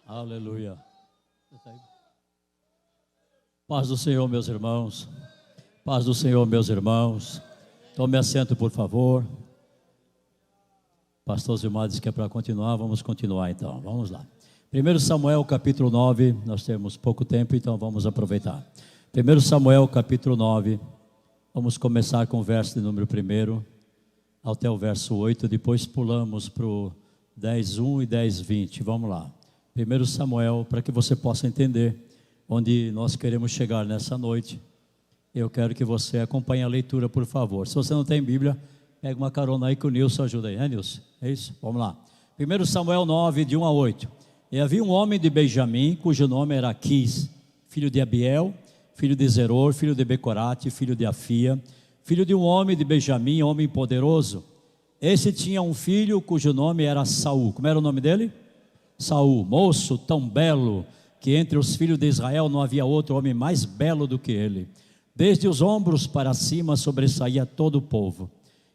Aleluia. Paz do Senhor, meus irmãos. Paz do Senhor, meus irmãos. Tome assento, por favor. Pastor Zilmar disse que é para continuar. Vamos continuar então. Vamos lá. 1 Samuel capítulo 9. Nós temos pouco tempo, então vamos aproveitar. 1 Samuel capítulo 9. Vamos começar com o verso de número 1 até o verso 8. Depois pulamos para o 10:1 e 10:20. Vamos lá. 1 Samuel, para que você possa entender onde nós queremos chegar nessa noite. Eu quero que você acompanhe a leitura, por favor. Se você não tem Bíblia, pega uma carona aí que o Nilson ajuda aí, né, Nilson? É isso? Vamos lá. 1 Samuel 9, de 1 a 8. E havia um homem de Benjamim, cujo nome era Aquis, filho de Abiel, filho de Zeror, filho de Becorate, filho de Afia, filho de um homem de Benjamim, homem poderoso. Esse tinha um filho cujo nome era Saul. Como era o nome dele? Saul, moço tão belo, que entre os filhos de Israel não havia outro homem mais belo do que ele. Desde os ombros para cima sobressaía todo o povo.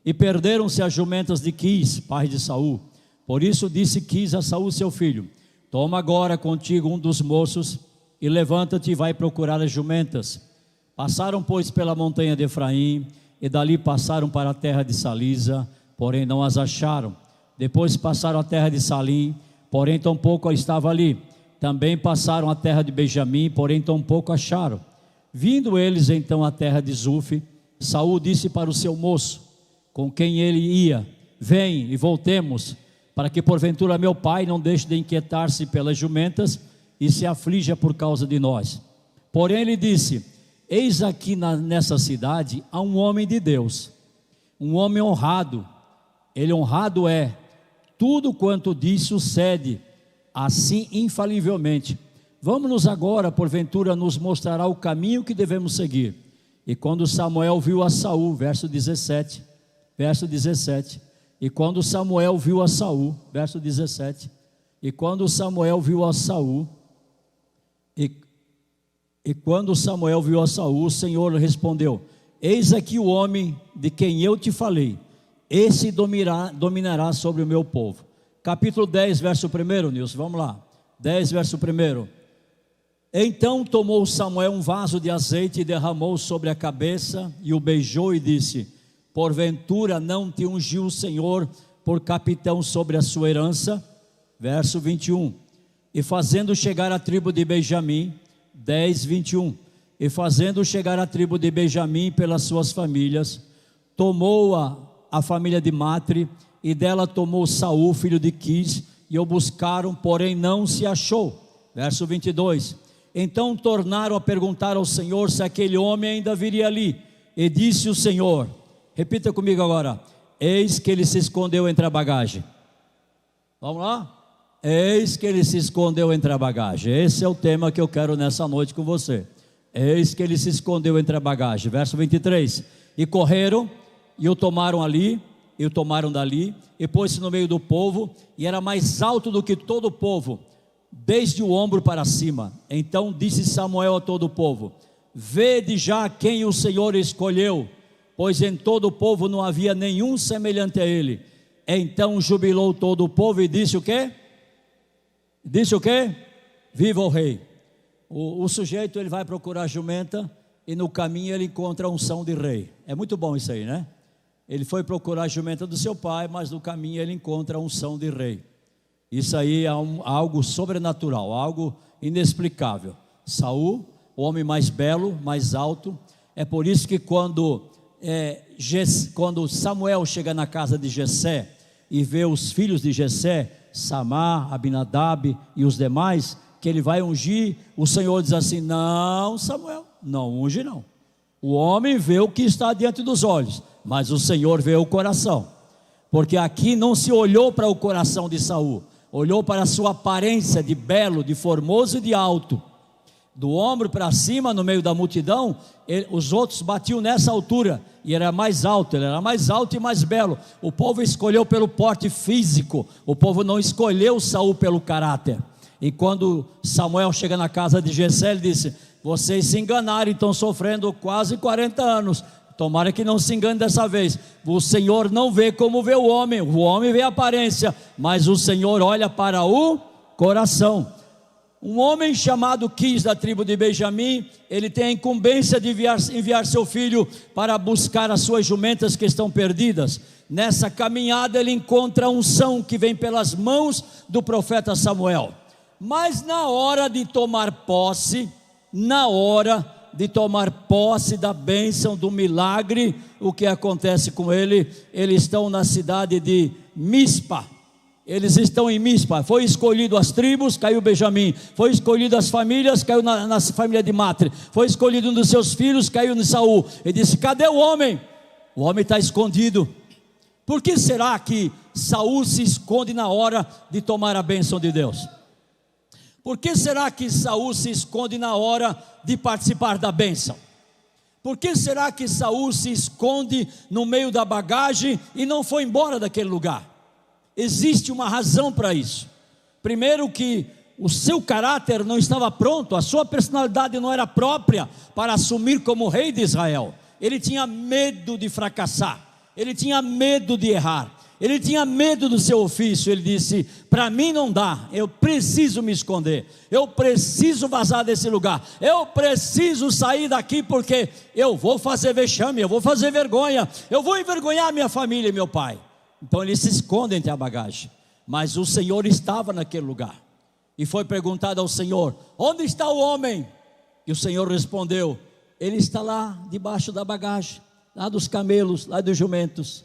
E perderam-se as jumentas de Quis, pai de Saul. Por isso disse Quis a Saul seu filho: toma agora contigo um dos moços e levanta-te e vai procurar as jumentas. Passaram, pois, pela montanha de Efraim, e dali passaram para a terra de Salisa, porém não as acharam. Depois passaram a terra de Salim, porém tampouco estava ali. Também passaram a terra de Benjamim, porém tampouco acharam. Vindo eles então à terra de Zuf, Saul disse para o seu moço, com quem ele ia: vem e voltemos, para que porventura meu pai não deixe de inquietar-se pelas jumentas e se aflija por causa de nós. Porém ele disse: eis aqui nessa cidade há um homem de Deus, um homem honrado. Ele honrado é, tudo quanto diz sucede, assim infalivelmente. Vamos agora, porventura nos mostrará o caminho que devemos seguir. E quando Samuel viu a Saul, verso 17, e quando Samuel viu a Saul, verso 17, e quando Samuel viu a Saul, o Senhor respondeu: eis aqui o homem de quem eu te falei, esse dominará sobre o meu povo. Capítulo 10, verso 1, Nilson, vamos lá. 10, verso 1. Então tomou Samuel um vaso de azeite e derramou sobre a cabeça, e o beijou e disse: porventura não te ungiu o Senhor por capitão sobre a sua herança? Verso 21. E fazendo chegar a tribo de Benjamim, 10, 21. E fazendo chegar a tribo de Benjamim pelas suas famílias, tomou a família de Matre, e dela tomou Saul, filho de Quis, e o buscaram, porém não se achou. Verso 22. Então tornaram a perguntar ao Senhor se aquele homem ainda viria ali, e disse o Senhor, repita comigo agora: eis que ele se escondeu entre a bagagem. Vamos lá? Eis que ele se escondeu entre a bagagem. Esse é o tema que eu quero nessa noite com você. Eis que ele se escondeu entre a bagagem. Verso 23. E correram, e o tomaram ali, e o tomaram dali, e pôs-se no meio do povo, e era mais alto do que todo o povo, desde o ombro para cima. Então disse Samuel a todo o povo: vede já quem o Senhor escolheu, pois em todo o povo não havia nenhum semelhante a ele. Então jubilou todo o povo e disse o quê? Disse o quê? Viva o rei. O sujeito, ele vai procurar a jumenta, e no caminho ele encontra a unção de rei. É muito bom isso aí, né? Ele foi procurar a jumenta do seu pai, mas no caminho ele encontra a unção de rei. Isso aí é algo sobrenatural, algo inexplicável. Saul, o homem mais belo, mais alto. É por isso que quando Samuel chega na casa de Jessé e vê os filhos de Jessé, Samar, Abinadab e os demais, que ele vai ungir, o Senhor diz assim: não, Samuel, não unge não. O homem vê o que está diante dos olhos, mas o Senhor vê o coração. Porque aqui não se olhou para o coração de Saul, olhou para a sua aparência de belo, de formoso e de alto. Do ombro para cima, no meio da multidão, os outros batiam nessa altura, e ele era mais alto e mais belo. O povo escolheu pelo porte físico, o povo não escolheu Saul pelo caráter. E quando Samuel chega na casa de Jessé, ele disse: vocês se enganaram, estão sofrendo quase 40 anos, tomara que não se engane dessa vez. O Senhor não vê como vê o homem vê a aparência, mas o Senhor olha para o coração. Um homem chamado Quis, da tribo de Benjamim, ele tem a incumbência de enviar seu filho para buscar as suas jumentas que estão perdidas. Nessa caminhada ele encontra a unção que vem pelas mãos do profeta Samuel. Mas na hora de tomar posse da bênção, do milagre, o que acontece com ele? Eles estão na cidade de Mispa. Eles estão em Mispa. Foi escolhido as tribos, caiu Benjamim. Foi escolhido as famílias, caiu na família de Matre. Foi escolhido um dos seus filhos, caiu em Saul. Ele disse: cadê o homem? O homem está escondido. Por que será que Saul se esconde na hora de tomar a bênção de Deus? Por que será que Saul se esconde na hora de participar da bênção? Por que será que Saul se esconde no meio da bagagem e não foi embora daquele lugar? Existe uma razão para isso. Primeiro, que o seu caráter não estava pronto, a sua personalidade não era própria para assumir como rei de Israel. Ele tinha medo de fracassar, ele tinha medo de errar, ele tinha medo do seu ofício. Ele disse: para mim não dá, eu preciso me esconder, eu preciso vazar desse lugar, eu preciso sair daqui, porque eu vou fazer vexame, eu vou fazer vergonha, eu vou envergonhar minha família e meu pai. Então ele se esconde entre a bagagem. Mas o Senhor estava naquele lugar, e foi perguntado ao Senhor: onde está o homem? E o Senhor respondeu: ele está lá debaixo da bagagem, lá dos camelos, lá dos jumentos.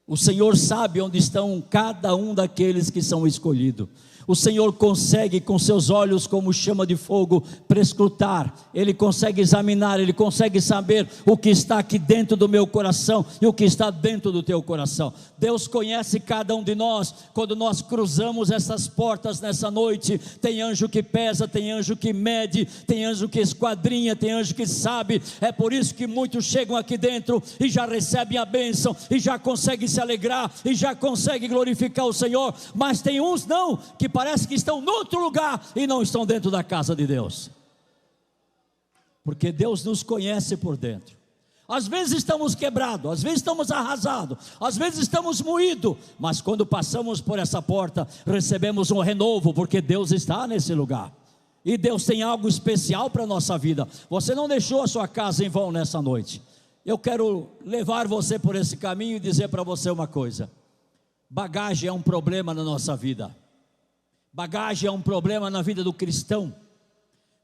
O Senhor sabe onde estão cada um daqueles que são escolhidos. O Senhor consegue, com seus olhos como chama de fogo, prescrutar. Ele consegue examinar, Ele consegue saber o que está aqui dentro do meu coração e o que está dentro do teu coração. Deus conhece cada um de nós. Quando nós cruzamos essas portas nessa noite, tem anjo que pesa, tem anjo que mede, tem anjo que esquadrinha, tem anjo que sabe. É por isso que muitos chegam aqui dentro e já recebem a bênção, e já conseguem se alegrar, e já conseguem glorificar o Senhor. Mas tem uns não, que parece que estão em outro lugar e não estão dentro da casa de Deus, porque Deus nos conhece por dentro. Às vezes estamos quebrados, às vezes estamos arrasados, às vezes estamos moídos, mas quando passamos por essa porta, recebemos um renovo, porque Deus está nesse lugar, e Deus tem algo especial para a nossa vida. Você não deixou a sua casa em vão nessa noite. Eu quero levar você por esse caminho e dizer para você uma coisa: bagagem é um problema na nossa vida. Bagagem é um problema na vida do cristão.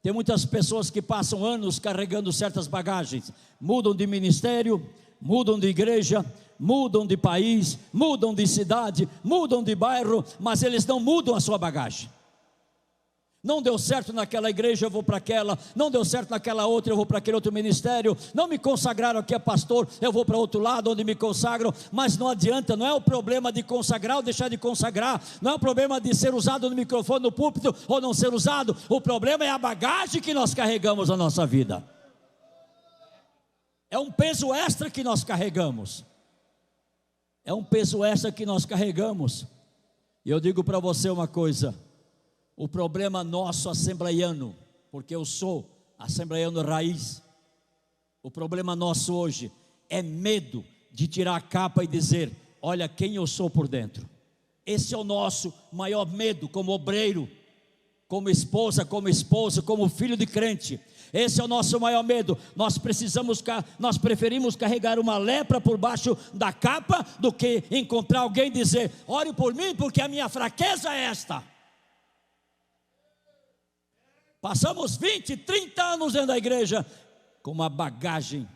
Tem muitas pessoas que passam anos carregando certas bagagens, mudam de ministério, mudam de igreja, mudam de país, mudam de cidade, mudam de bairro, mas eles não mudam a sua bagagem. Não deu certo naquela igreja, eu vou para aquela. Não deu certo naquela outra, eu vou para aquele outro ministério. Não me consagraram aqui a pastor, eu vou para outro lado onde me consagram. Mas não adianta, não é o problema de consagrar ou deixar de consagrar. Não é o problema de ser usado no microfone, no púlpito, ou não ser usado. O problema é a bagagem que nós carregamos na nossa vida. É um peso extra que nós carregamos. É um peso extra que nós carregamos. E eu digo para você uma coisa: o problema nosso assembleiano, porque eu sou assembleiano raiz, o problema nosso hoje é medo de tirar a capa e dizer: olha quem eu sou por dentro. Esse é o nosso maior medo, como obreiro, como esposa, como esposo, como filho de crente. Esse é o nosso maior medo. Nós preferimos carregar uma lepra por baixo da capa do que encontrar alguém e dizer: ore por mim, porque a minha fraqueza é esta. Passamos 20, 30 anos dentro da igreja com uma bagagem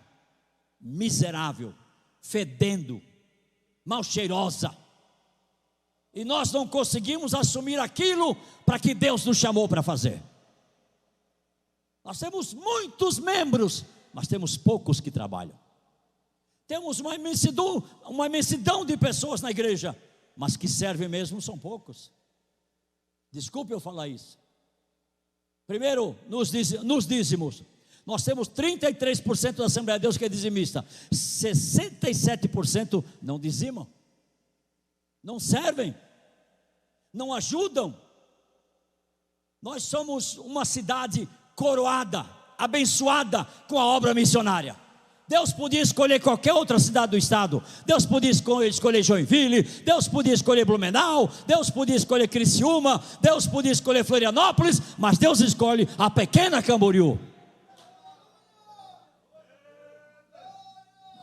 miserável, fedendo, mal cheirosa, e nós não conseguimos assumir aquilo para que Deus nos chamou para fazer. Nós temos muitos membros, mas temos poucos que trabalham. Temos uma imensidão de pessoas na igreja, mas que servem mesmo são poucos. Desculpe eu falar isso. Primeiro, nos dízimos, nós temos 33% da Assembleia de Deus que é dizimista, 67% não dizimam, não servem, não ajudam. Nós somos uma cidade coroada, abençoada com a obra missionária. Deus podia escolher qualquer outra cidade do estado. Deus podia escolher Joinville. Deus podia escolher Blumenau. Deus podia escolher Criciúma. Deus podia escolher Florianópolis. Mas Deus escolhe a pequena Camboriú.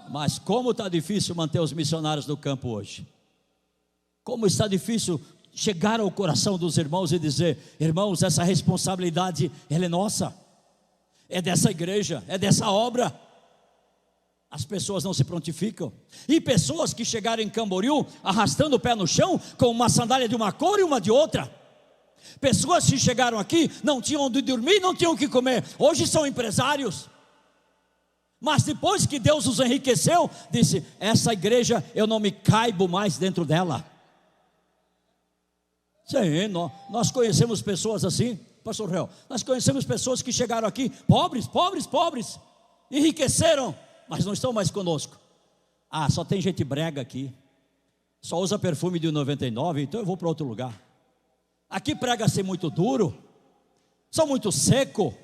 Mas como está difícil manter os missionários no campo hoje. Como está difícil chegar ao coração dos irmãos e dizer: irmãos, essa responsabilidade, ela é nossa. É dessa igreja, é dessa obra. As pessoas não se prontificam. E pessoas que chegaram em Camboriú arrastando o pé no chão, com uma sandália de uma cor e uma de outra. Pessoas que chegaram aqui, não tinham onde dormir, não tinham o que comer. Hoje são empresários. Mas depois que Deus os enriqueceu, disse: essa igreja eu não me caibo mais dentro dela. Sim, nós conhecemos pessoas assim, pastor Réu. Nós conhecemos pessoas que chegaram aqui, pobres, enriqueceram, mas não estão mais conosco. Ah, só tem gente brega aqui, só usa perfume de 99, então eu vou para outro lugar. Aqui prega-se muito duro, são muito seco.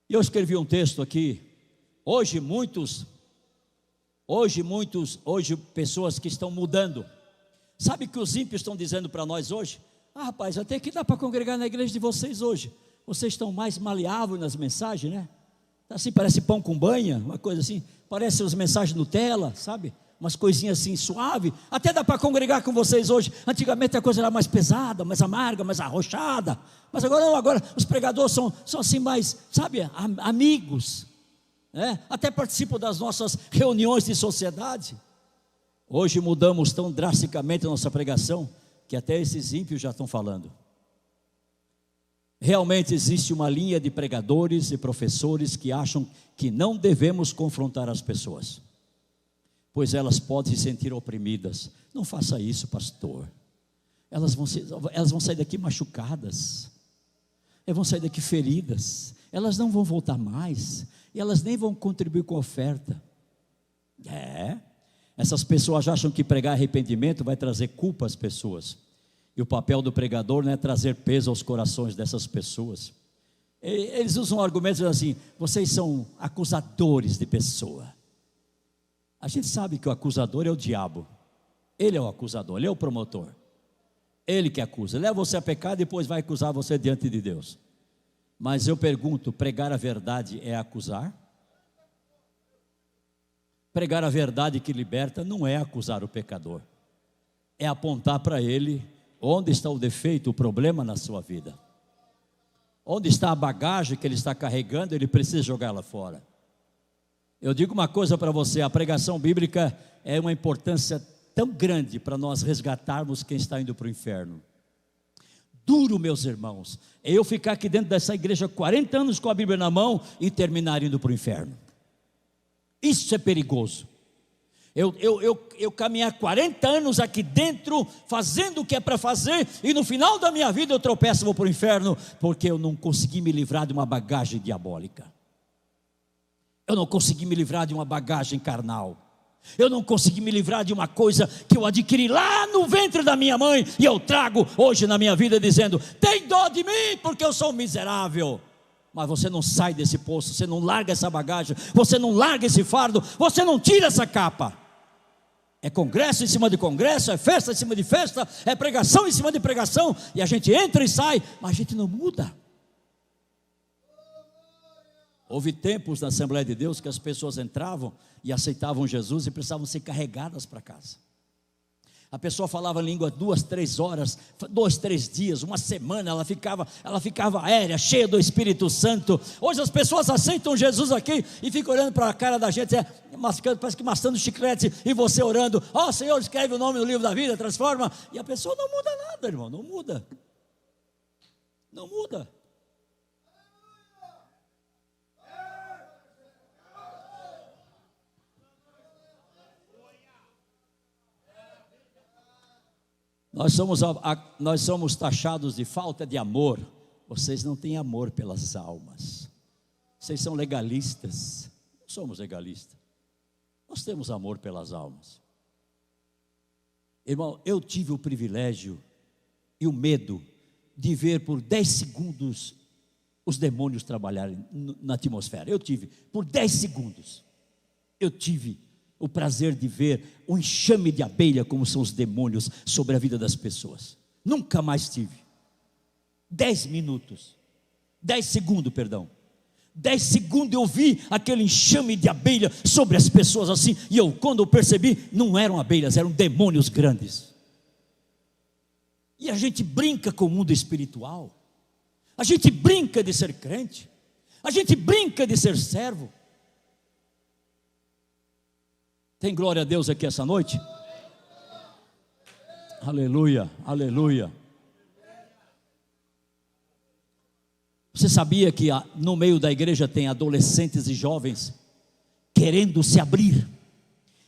E eu escrevi um texto aqui. Hoje pessoas que estão mudando. Sabe o que os ímpios estão dizendo para nós hoje? Ah, rapaz, até que dá para congregar na igreja de vocês hoje. Vocês estão mais maleáveis nas mensagens, né? Assim, parece pão com banha, uma coisa assim. Parece as mensagens Nutella, sabe? Umas coisinhas assim, suave. Até dá para congregar com vocês hoje. Antigamente a coisa era mais pesada, mais amarga, mais arrochada. Mas agora não, agora os pregadores são assim mais, sabe, amigos. Até participam das nossas reuniões de sociedade. Hoje mudamos tão drasticamente a nossa pregação, que até esses ímpios já estão falando. Realmente existe uma linha de pregadores e professores que acham que não devemos confrontar as pessoas, pois elas podem se sentir oprimidas. Não faça isso, pastor. Elas vão sair daqui machucadas, elas vão sair daqui feridas, elas não vão voltar mais, e elas nem vão contribuir com a oferta. Essas pessoas acham que pregar arrependimento vai trazer culpa às pessoas, e o papel do pregador não é trazer peso aos corações dessas pessoas. Eles usam argumentos assim: vocês são acusadores de pessoa. A gente sabe que o acusador é o diabo. Ele é o acusador, ele é o promotor. Ele que acusa, leva você a pecar, depois vai acusar você diante de Deus. Mas eu pergunto: pregar a verdade é acusar? Pregar a verdade que liberta não é acusar o pecador, é apontar para ele onde está o defeito, o problema na sua vida. Onde está a bagagem que ele está carregando, ele precisa jogá-la fora. Eu digo uma coisa para você: a pregação bíblica é uma importância tão grande para nós resgatarmos quem está indo para o inferno. Duro, meus irmãos, é eu ficar aqui dentro dessa igreja 40 anos com a Bíblia na mão e terminar indo para o inferno. Isso é perigoso. Eu caminhar 40 anos aqui dentro, fazendo o que é para fazer, e no final da minha vida eu tropeço e vou para o inferno, porque eu não consegui me livrar de uma bagagem diabólica. Eu não consegui me livrar de uma bagagem carnal. Eu não consegui me livrar de uma coisa que eu adquiri lá no ventre da minha mãe, e eu trago hoje na minha vida dizendo: tem dó de mim, porque eu sou um miserável. Mas você não sai desse poço, você não larga essa bagagem, você não larga esse fardo, você não tira essa capa. É congresso em cima de congresso, é festa em cima de festa, é pregação em cima de pregação, e a gente entra e sai, mas a gente não muda. Houve tempos na Assembleia de Deus que as pessoas entravam e aceitavam Jesus e precisavam ser carregadas para casa. A pessoa falava língua 2, 3 horas, 2, 3 dias, uma semana, ela ficava aérea, cheia do Espírito Santo. Hoje as pessoas aceitam Jesus aqui e ficam olhando para a cara da gente, parece que mascando chiclete, e você orando: ó Senhor, escreve o nome no livro da vida, transforma. E a pessoa não muda nada, irmão, não muda. Não muda. Nós somos taxados de falta de amor. Vocês não têm amor pelas almas. Vocês são legalistas. Não somos legalistas. Nós temos amor pelas almas. Irmão, eu tive o privilégio e o medo de ver por 10 segundos os demônios trabalharem na atmosfera. Eu tive, por 10 segundos, eu tive o prazer de ver o enxame de abelha, como são os demônios sobre a vida das pessoas. Nunca mais tive. 10 minutos, 10 segundos, perdão. 10 segundos eu vi aquele enxame de abelha sobre as pessoas assim, e quando eu percebi, não eram abelhas, eram demônios grandes. E a gente brinca com o mundo espiritual, a gente brinca de ser crente, a gente brinca de ser servo. Tem glória a Deus aqui essa noite? Aleluia, aleluia. Você sabia que no meio da igreja tem adolescentes e jovens querendo se abrir?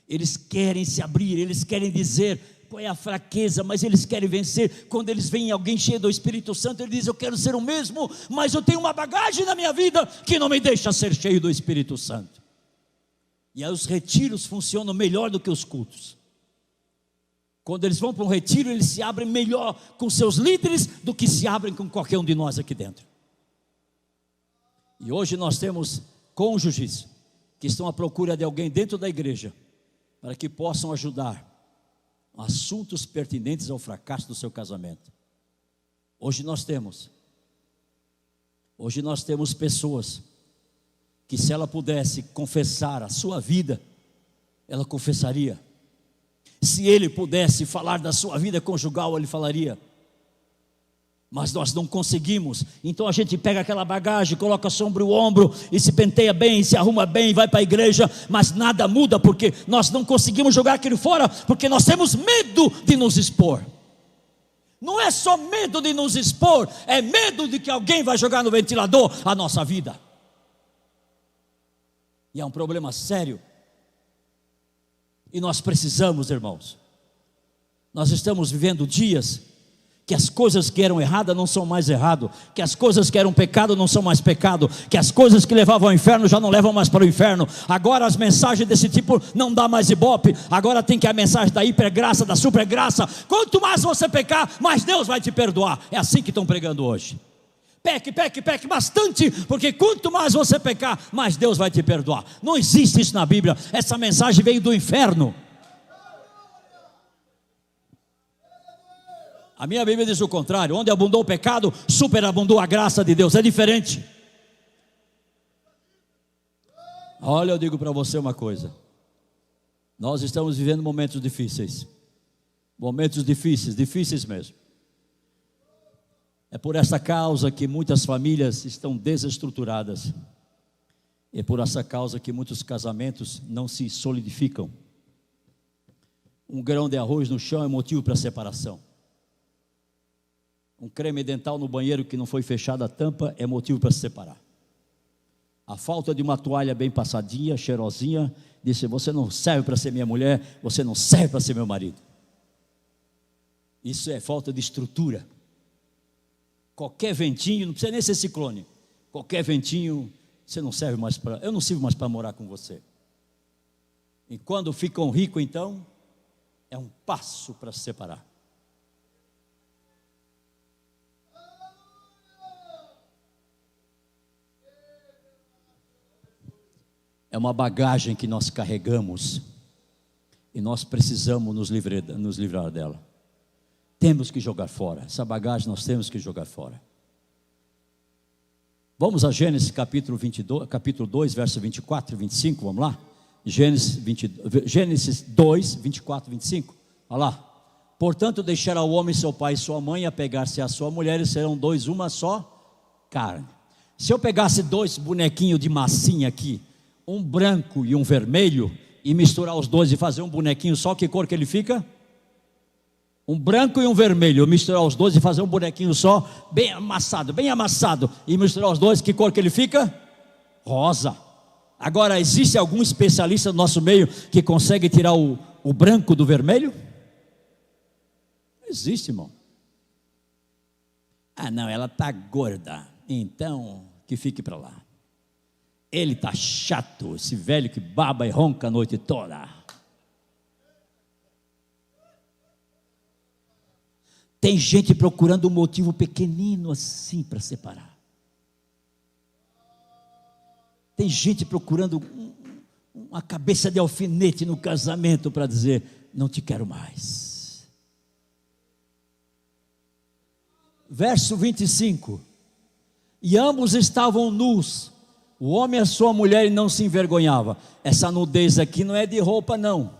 Eles querem se abrir, eles querem dizer qual é a fraqueza, mas eles querem vencer. Quando eles veem alguém cheio do Espírito Santo, eles dizem: eu quero ser o mesmo, mas eu tenho uma bagagem na minha vida que não me deixa ser cheio do Espírito Santo. E aí os retiros funcionam melhor do que os cultos. Quando eles vão para um retiro, eles se abrem melhor com seus líderes do que se abrem com qualquer um de nós aqui dentro. E hoje nós temos cônjuges que estão à procura de alguém dentro da igreja para que possam ajudar assuntos pertinentes ao fracasso do seu casamento. Hoje nós temos pessoas que, se ela pudesse confessar a sua vida, ela confessaria. Se ele pudesse falar da sua vida conjugal, ele falaria. Mas nós não conseguimos. Então a gente pega aquela bagagem, coloca sobre o ombro e se penteia bem, se arruma bem, vai para a igreja, mas nada muda, porque nós não conseguimos jogar aquilo fora, porque nós temos medo de nos expor. Não é só medo de nos expor, é medo de que alguém vai jogar no ventilador a nossa vida. E é um problema sério. E nós precisamos, irmãos, nós estamos vivendo dias que as coisas que eram erradas não são mais errado, que as coisas que eram pecado não são mais pecado, que as coisas que levavam ao inferno já não levam mais para o inferno. Agora as mensagens desse tipo não dá mais ibope. Agora tem que a mensagem da hipergraça, da supergraça. Quanto mais você pecar, mais Deus vai te perdoar. É assim que estão pregando hoje. Peque, peque, peque bastante, porque quanto mais você pecar, mais Deus vai te perdoar. Não existe isso na Bíblia. Essa mensagem veio do inferno. A minha Bíblia diz o contrário: onde abundou o pecado, superabundou a graça de Deus. É diferente. Olha, eu digo para você uma coisa: nós estamos vivendo momentos difíceis. Momentos difíceis, difíceis mesmo. É por essa causa que muitas famílias estão desestruturadas. É por essa causa que muitos casamentos não se solidificam. Um grão de arroz no chão é motivo para separação. Um creme dental no banheiro que não foi fechada a tampa é motivo para se separar. A falta de uma toalha bem passadinha, cheirosinha, disse: você não serve para ser minha mulher, você não serve para ser meu marido. Isso é falta de estrutura. Qualquer ventinho, não precisa nem ser ciclone, qualquer ventinho, você não serve mais para, eu não sirvo mais para morar com você. E quando ficam ricos, então, é um passo para se separar. É uma bagagem que nós carregamos e nós precisamos nos livrar dela. Temos que jogar fora, essa bagagem nós temos que jogar fora. Vamos a Gênesis capítulo 2, verso 24 e 25, vamos lá? Gênesis 2, 24 e 25, olha lá. Portanto, deixará o homem seu pai e sua mãe, apegar-se à sua mulher, e serão dois uma só carne. Se eu pegasse dois bonequinhos de massinha aqui, um branco e um vermelho, e misturar os dois e fazer um bonequinho só, que cor que ele fica? Um branco e um vermelho, misturar os dois e fazer um bonequinho só, bem amassado, e misturar os dois, que cor que ele fica? Rosa. Agora, existe algum especialista no nosso meio que consegue tirar o branco do vermelho? Não existe, irmão. Ah, não, ela está gorda, então que fique para lá. Ele está chato, esse velho que baba e ronca a noite toda. Tem gente procurando um motivo pequenino assim para separar. Tem gente procurando uma cabeça de alfinete no casamento para dizer: não te quero mais. Verso 25: e ambos estavam nus, o homem e a sua mulher, e não se envergonhava. Essa nudez aqui não é de roupa, não.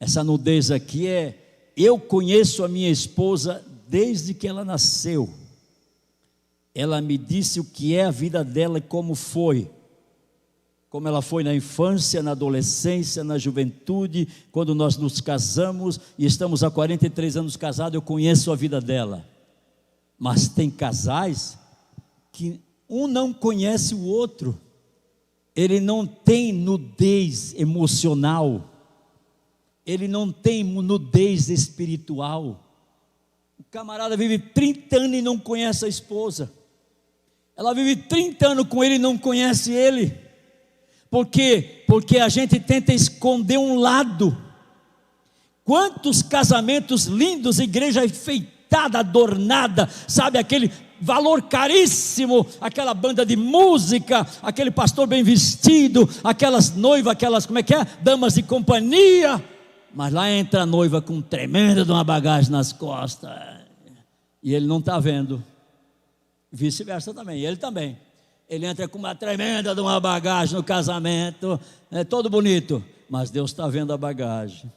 Essa nudez aqui é: eu conheço a minha esposa desde que ela nasceu. Ela me disse o que é a vida dela e como foi. Como ela foi na infância, na adolescência, na juventude, quando nós nos casamos, e estamos há 43 anos casados, eu conheço a vida dela. Mas tem casais que um não conhece o outro, ele não tem nudez emocional, ele não tem nudez espiritual. O camarada vive 30 anos e não conhece a esposa, ela vive 30 anos com ele e não conhece ele. Por quê? Porque a gente tenta esconder um lado. Quantos casamentos lindos, igreja enfeitada, adornada, sabe, aquele valor caríssimo, aquela banda de música, aquele pastor bem vestido, aquelas noivas, aquelas, como é que é? Damas de companhia, mas lá entra a noiva com tremenda de uma bagagem nas costas, e ele não está vendo, vice-versa também, ele também. Ele entra com uma tremenda de uma bagagem no casamento, é todo bonito, mas Deus está vendo a bagagem.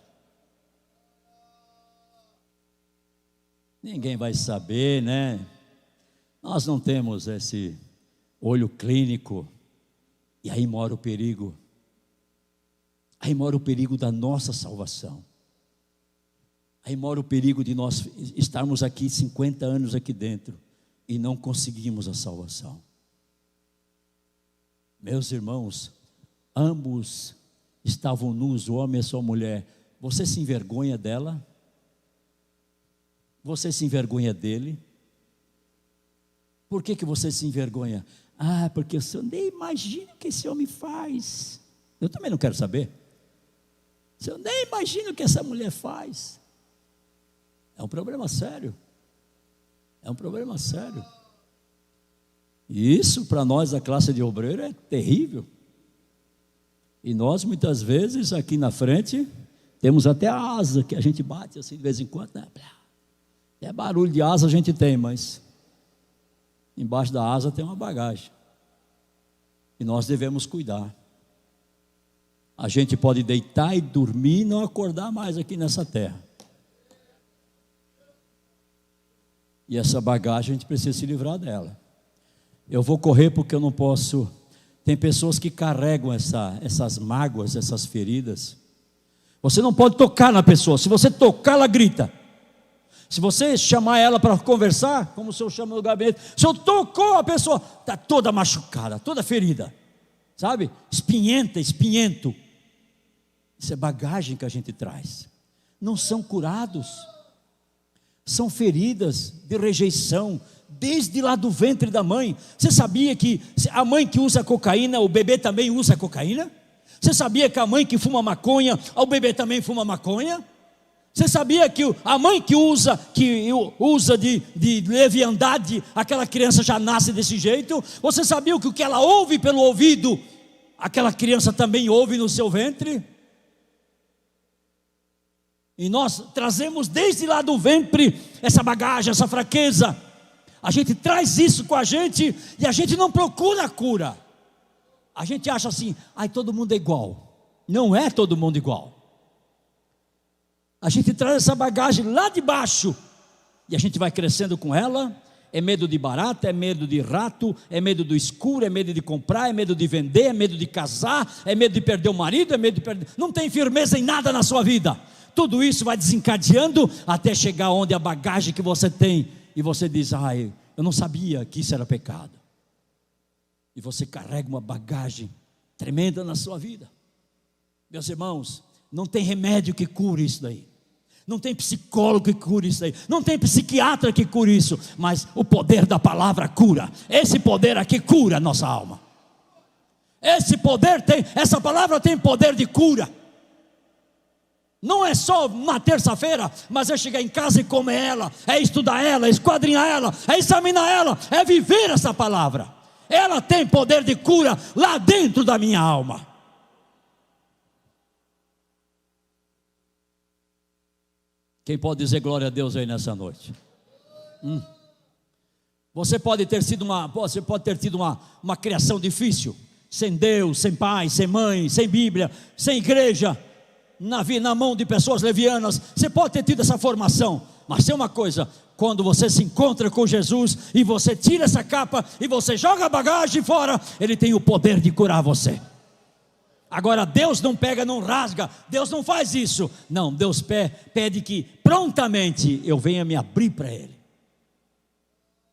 Ninguém vai saber, né? Nós não temos esse olho clínico, e aí mora o perigo. Aí mora o perigo da nossa salvação. Aí mora o perigo de nós estarmos aqui 50 anos aqui dentro e não conseguimos a salvação. Meus irmãos, ambos estavam nus, o homem e a sua mulher. Você se envergonha dela? Você se envergonha dele? Por que você se envergonha? Ah, porque eu nem imagino o que esse homem faz. Eu também não quero saber. Eu nem imagino o que essa mulher faz. É um problema sério. É um problema sério. E isso para nós, a classe de obreiro, é terrível. E nós muitas vezes aqui na frente temos até a asa que a gente bate assim de vez em quando, né? Até barulho de asa a gente tem, mas embaixo da asa tem uma bagagem e nós devemos cuidar. A gente pode deitar e dormir e não acordar mais aqui nessa terra. E essa bagagem a gente precisa se livrar dela. Eu vou correr porque eu não posso. Tem pessoas que carregam essas mágoas, essas feridas. Você não pode tocar na pessoa. Se você tocar, ela grita. Se você chamar ela para conversar, como o senhor chama no gabinete, o senhor tocou a pessoa, está toda machucada, toda ferida, sabe? Espinhenta, espinhento. Isso é bagagem que a gente traz. Não são curados. São feridas de rejeição, desde lá do ventre da mãe. Você sabia que a mãe que usa cocaína, o bebê também usa cocaína? Você sabia que a mãe que fuma maconha, o bebê também fuma maconha? Você sabia que a mãe que usa de leviandade, aquela criança já nasce desse jeito? Você sabia que o que ela ouve pelo ouvido, aquela criança também ouve no seu ventre? E nós trazemos desde lá do ventre essa bagagem, essa fraqueza. A gente traz isso com a gente e a gente não procura a cura. A gente acha assim, todo mundo é igual. Não é todo mundo igual. A gente traz essa bagagem lá de baixo e a gente vai crescendo com ela. É medo de barata, é medo de rato, é medo do escuro, é medo de comprar, é medo de vender, é medo de casar, é medo de perder o marido, é medo de perder... Não tem firmeza em nada na sua vida. Tudo isso vai desencadeando até chegar onde a bagagem que você tem e você diz, eu não sabia que isso era pecado. E você carrega uma bagagem tremenda na sua vida. Meus irmãos, não tem remédio que cure isso daí. Não tem psicólogo que cure isso daí. Não tem psiquiatra que cure isso. Mas o poder da palavra cura. Esse poder aqui cura a nossa alma. Essa palavra tem poder de cura. Não é só uma terça-feira, mas é chegar em casa e comer ela, é estudar ela, é esquadrinhar ela, é examinar ela, é viver essa palavra. ela tem poder de cura lá dentro da minha alma. Quem pode dizer glória a Deus aí nessa noite? Você pode ter tido uma criação difícil, sem Deus, sem pai, sem mãe, sem Bíblia, sem igreja, na mão de pessoas levianas. Você pode ter tido essa formação, mas tem uma coisa: quando você se encontra com Jesus e você tira essa capa e você joga a bagagem fora, Ele tem o poder de curar você. Agora Deus não pega, não rasga, Deus não faz isso. Não, Deus pede que prontamente eu venha me abrir para Ele.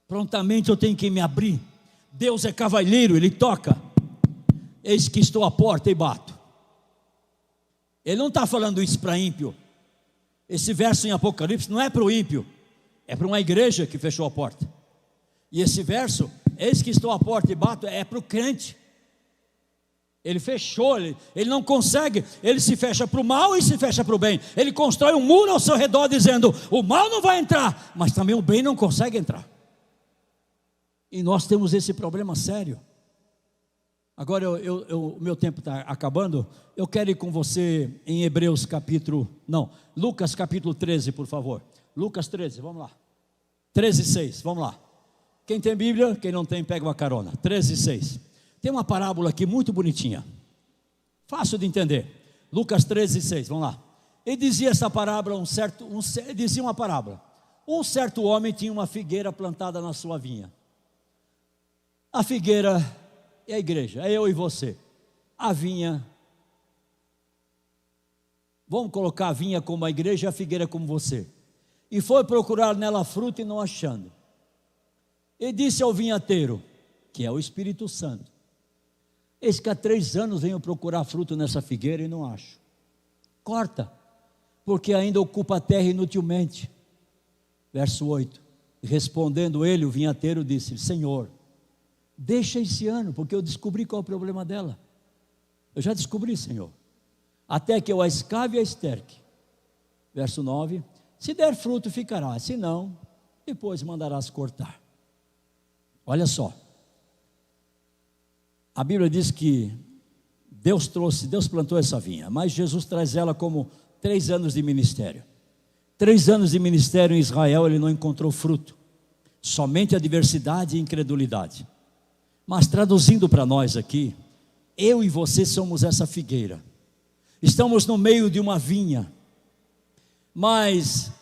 Prontamente eu tenho que me abrir. Deus é cavalheiro, Ele toca. Eis que estou à porta e bato. Ele não está falando isso para ímpio. Esse verso em Apocalipse não é para o ímpio, é para uma igreja que fechou a porta. E esse verso, eis que estou à porta e bato, é para o crente. Ele fechou, ele não consegue, ele se fecha para o mal e se fecha para o bem. Ele constrói um muro ao seu redor dizendo: o mal não vai entrar, mas também o bem não consegue entrar. E nós temos esse problema sério. Agora o meu tempo está acabando. Eu quero ir com você em Lucas capítulo 13, por favor. Lucas 13, vamos lá. 13:6, vamos lá. Quem tem Bíblia, quem não tem, pega uma carona. 13:6. Tem uma parábola aqui muito bonitinha, fácil de entender. Lucas 13:6, vamos lá. Ele dizia essa parábola, dizia uma parábola. Um certo homem tinha uma figueira plantada na sua vinha. A figueira é a igreja, é eu e você. A vinha, vamos colocar a vinha como a igreja e a figueira como você. E foi procurar nela fruto e não achando. E disse ao vinhateiro, que é o Espírito Santo: eis que há 3 anos venho procurar fruto nessa figueira e não acho. Corta, porque ainda ocupa a terra inutilmente. Verso 8. Respondendo ele, o vinhateiro disse: Senhor, deixa esse ano, porque eu descobri qual é o problema dela. Eu já descobri, Senhor. Até que eu a escave e a esterque. Verso 9. Se der fruto, ficará. Se não, depois mandarás cortar. Olha só. A Bíblia diz que Deus plantou essa vinha, mas Jesus traz ela como 3 anos de ministério. 3 anos de ministério em Israel, ele não encontrou fruto, somente adversidade e incredulidade. Mas traduzindo para nós aqui, eu e você somos essa figueira. Estamos no meio de uma vinha, mas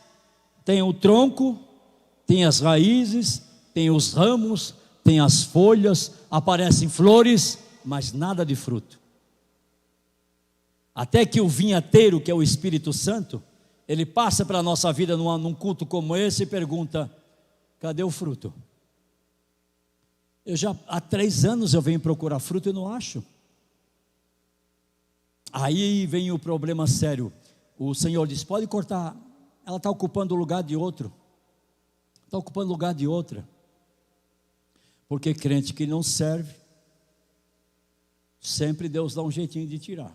tem o tronco, tem as raízes, tem os ramos, tem as folhas, aparecem flores, mas nada de fruto. Até que o vinhateiro, que é o Espírito Santo, ele passa para a nossa vida num culto como esse e pergunta: cadê o fruto? Há 3 anos eu venho procurar fruto e não acho. Aí vem o problema sério. O Senhor diz: pode cortar, ela está ocupando o lugar de outro. Está ocupando o lugar de outra. Porque crente que não serve, sempre Deus dá um jeitinho de tirar,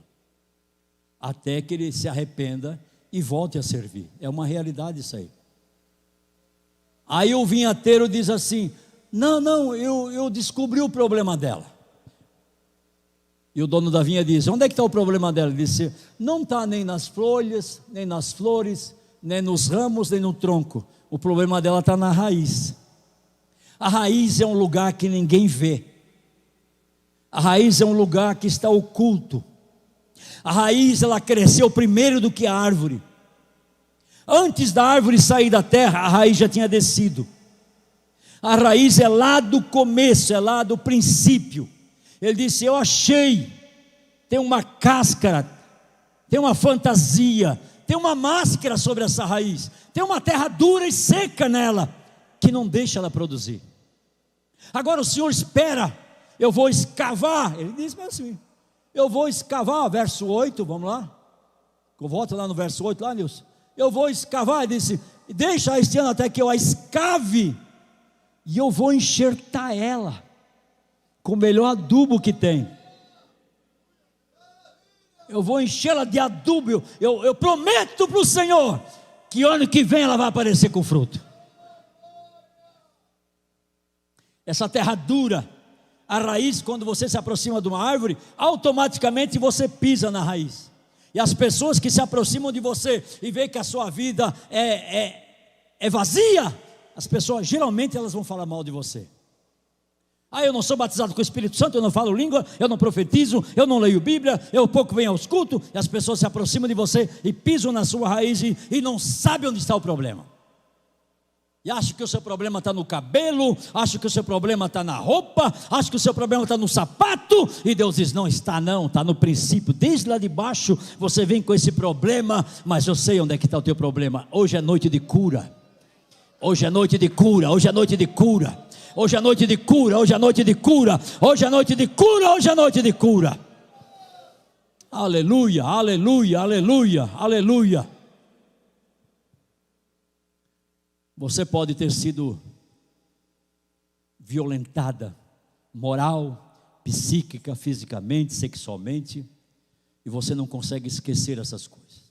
até que ele se arrependa e volte a servir. É uma realidade isso aí. Aí o vinhateiro diz assim: não, eu descobri o problema dela. E o dono da vinha diz: onde é que está o problema dela? Ele disse: não está nem nas folhas, nem nas flores, nem nos ramos, nem no tronco. O problema dela está na raiz. A raiz é um lugar que ninguém vê. A raiz é um lugar que está oculto. A raiz, ela cresceu primeiro do que a árvore. Antes da árvore sair da terra, a raiz já tinha descido. A raiz é lá do começo, é lá do princípio. Ele disse: eu achei, tem uma cáscara, tem uma fantasia, tem uma máscara sobre essa raiz, tem uma terra dura e seca nela, que não deixa ela produzir. Agora o Senhor espera, eu vou escavar. Ele diz assim: eu vou escavar, verso 8, vamos lá, volta lá no verso 8, lá Nilson. Eu vou escavar, ele disse: deixa este ano até que eu a escave, e eu vou enxertar ela, com o melhor adubo que tem. Eu vou enchê-la de adubo, eu prometo para o Senhor, que ano que vem ela vai aparecer com fruto. Essa terra dura, A raiz, quando você se aproxima de uma árvore, automaticamente você pisa na raiz. E as pessoas que se aproximam de você e veem que a sua vida é vazia, as pessoas geralmente elas vão falar mal de você. Eu não sou batizado com o Espírito Santo, eu não falo língua, eu não profetizo, eu não leio Bíblia, eu pouco venho aos cultos. E as pessoas se aproximam de você e pisam na sua raiz e não sabem onde está o problema. E acham que o seu problema está no cabelo, acham que o seu problema está na roupa, acham que o seu problema está no sapato. E Deus diz, não está não, está no princípio. Desde lá de baixo você vem com esse problema, mas eu sei onde é que está o teu problema. Hoje é noite de cura. Hoje é noite de cura, hoje é noite de cura. Hoje é noite de cura, hoje é noite de cura. Hoje é noite de cura, hoje é noite de cura. Aleluia, aleluia, aleluia, aleluia. Você pode ter sido violentada, moral, psíquica, fisicamente, sexualmente, e você não consegue esquecer essas coisas.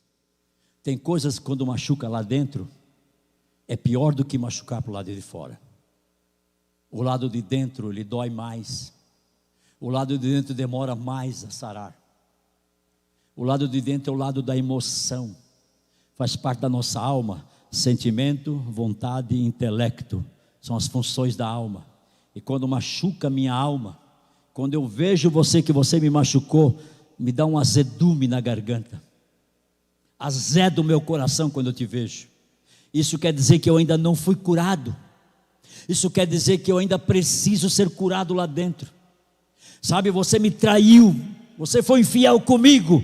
Tem coisas que quando machuca lá dentro, é pior do que machucar para o lado de fora. O lado de dentro lhe dói mais. O lado de dentro demora mais a sarar. O lado de dentro é o lado da emoção. Faz parte da nossa alma. Sentimento, vontade e intelecto. São as funções da alma. E quando machuca a minha alma, quando eu vejo você que você me machucou, me dá um azedume na garganta. Azeda o meu coração quando eu te vejo. Isso quer dizer que eu ainda não fui curado. Isso quer dizer que eu ainda preciso ser curado lá dentro. Sabe, você me traiu, você foi infiel comigo,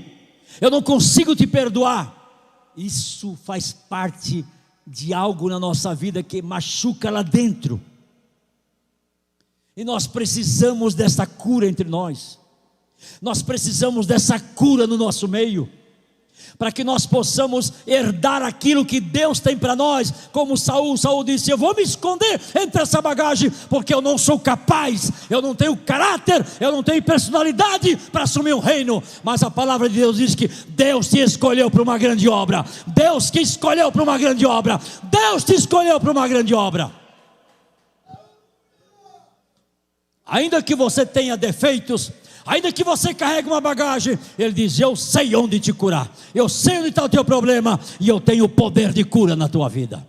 eu não consigo te perdoar. Isso faz parte de algo na nossa vida que machuca lá dentro. E nós precisamos dessa cura entre nós. Nós precisamos dessa cura no nosso meio, para que nós possamos herdar aquilo que Deus tem para nós. Como Saul disse, eu vou me esconder entre essa bagagem, porque eu não sou capaz, eu não tenho caráter, eu não tenho personalidade para assumir um reino. Mas a palavra de Deus diz que Deus te escolheu para uma grande obra. Deus te escolheu para uma grande obra. Deus te escolheu para uma grande obra. Ainda que você tenha defeitos, ainda que você carregue uma bagagem, Ele diz, eu sei onde te curar, eu sei onde está o teu problema, e eu tenho o poder de cura na tua vida.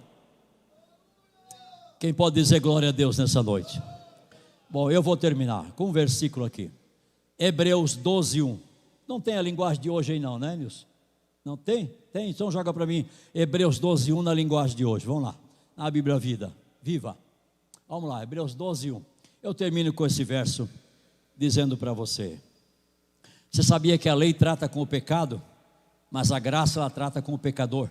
Quem pode dizer glória a Deus nessa noite? Bom, eu vou terminar com um versículo aqui, Hebreus 12:1. Não tem a linguagem de hoje aí não, né, Nilson? Não tem? Tem? Então joga para mim, Hebreus 12:1 na linguagem de hoje. Vamos lá, na Bíblia Viva. Vamos lá, Hebreus 12:1. Eu termino com esse verso, dizendo para você, você sabia que a lei trata com o pecado, mas a graça ela trata com o pecador.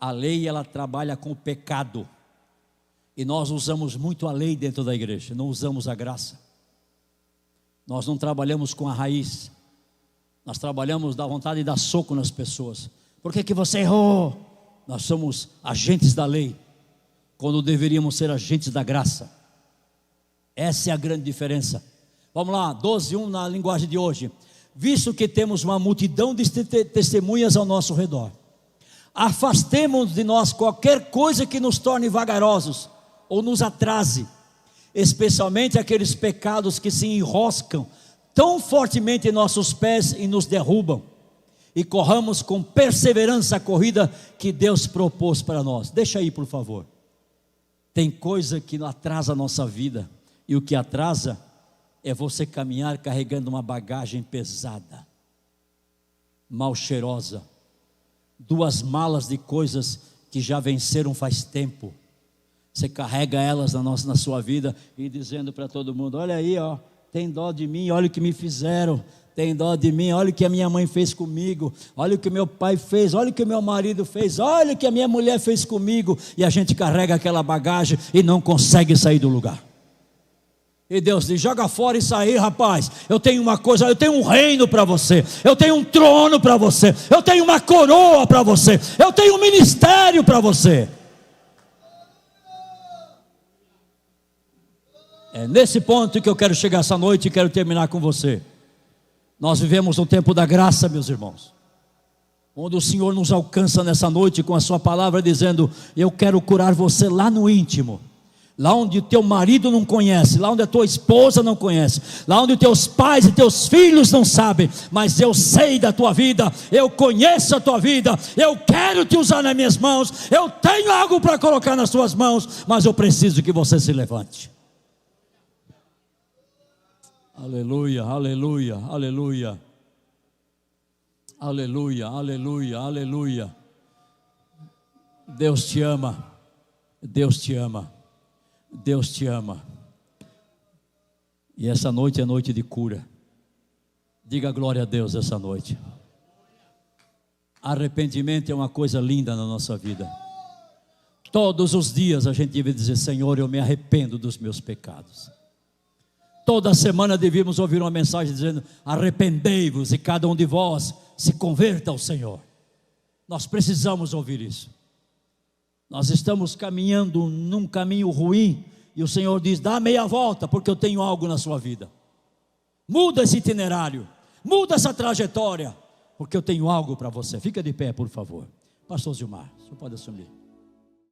A lei ela trabalha com o pecado, e nós usamos muito a lei dentro da igreja, não usamos a graça. Nós não trabalhamos com a raiz, nós trabalhamos da vontade de dar soco nas pessoas. Por que você errou? Nós somos agentes da lei, quando deveríamos ser agentes da graça. Essa é a grande diferença. Vamos lá, 12:1 na linguagem de hoje. Visto que temos uma multidão de testemunhas ao nosso redor, afastemos de nós qualquer coisa que nos torne vagarosos ou nos atrase, especialmente aqueles pecados que se enroscam tão fortemente em nossos pés e nos derrubam, e corramos com perseverança a corrida que Deus propôs para nós. Deixa aí, por favor. Tem coisa que atrasa a nossa vida, e o que atrasa é você caminhar carregando uma bagagem pesada, mal cheirosa, 2 malas de coisas que já venceram faz tempo. Você carrega elas na sua vida e dizendo para todo mundo, olha aí, ó, tem dó de mim, olha o que me fizeram, tem dó de mim, olha o que a minha mãe fez comigo, olha o que meu pai fez, olha o que meu marido fez, olha o que a minha mulher fez comigo. E a gente carrega aquela bagagem e não consegue sair do lugar. E Deus diz, joga fora isso aí, rapaz. Eu tenho uma coisa, eu tenho um reino para você, eu tenho um trono para você, eu tenho uma coroa para você, eu tenho um ministério para você. É nesse ponto que eu quero chegar essa noite e quero terminar com você. Nós vivemos um tempo da graça, meus irmãos, onde o Senhor nos alcança nessa noite com a sua palavra dizendo, eu quero curar você lá no íntimo. lá onde o teu marido não conhece, lá onde a tua esposa não conhece, lá onde teus pais e teus filhos não sabem, mas eu sei da tua vida, eu conheço a tua vida, eu quero te usar nas minhas mãos, eu tenho algo para colocar nas tuas mãos, mas eu preciso que você se levante. Aleluia, aleluia, aleluia, aleluia, aleluia, aleluia. Deus te ama, Deus te ama, Deus te ama. E essa noite é noite de cura. Diga glória a Deus essa noite. Arrependimento é uma coisa linda na nossa vida. Todos os dias a gente deve dizer: Senhor, eu me arrependo dos meus pecados. Toda semana devíamos ouvir uma mensagem dizendo: arrependei-vos e cada um de vós se converta ao Senhor. Nós precisamos ouvir isso. Nós estamos caminhando num caminho ruim e o Senhor diz: dá meia volta, porque eu tenho algo na sua vida. Muda esse itinerário, muda essa trajetória, porque eu tenho algo para você. Fica de pé, por favor. Pastor Gilmar, o senhor pode assumir.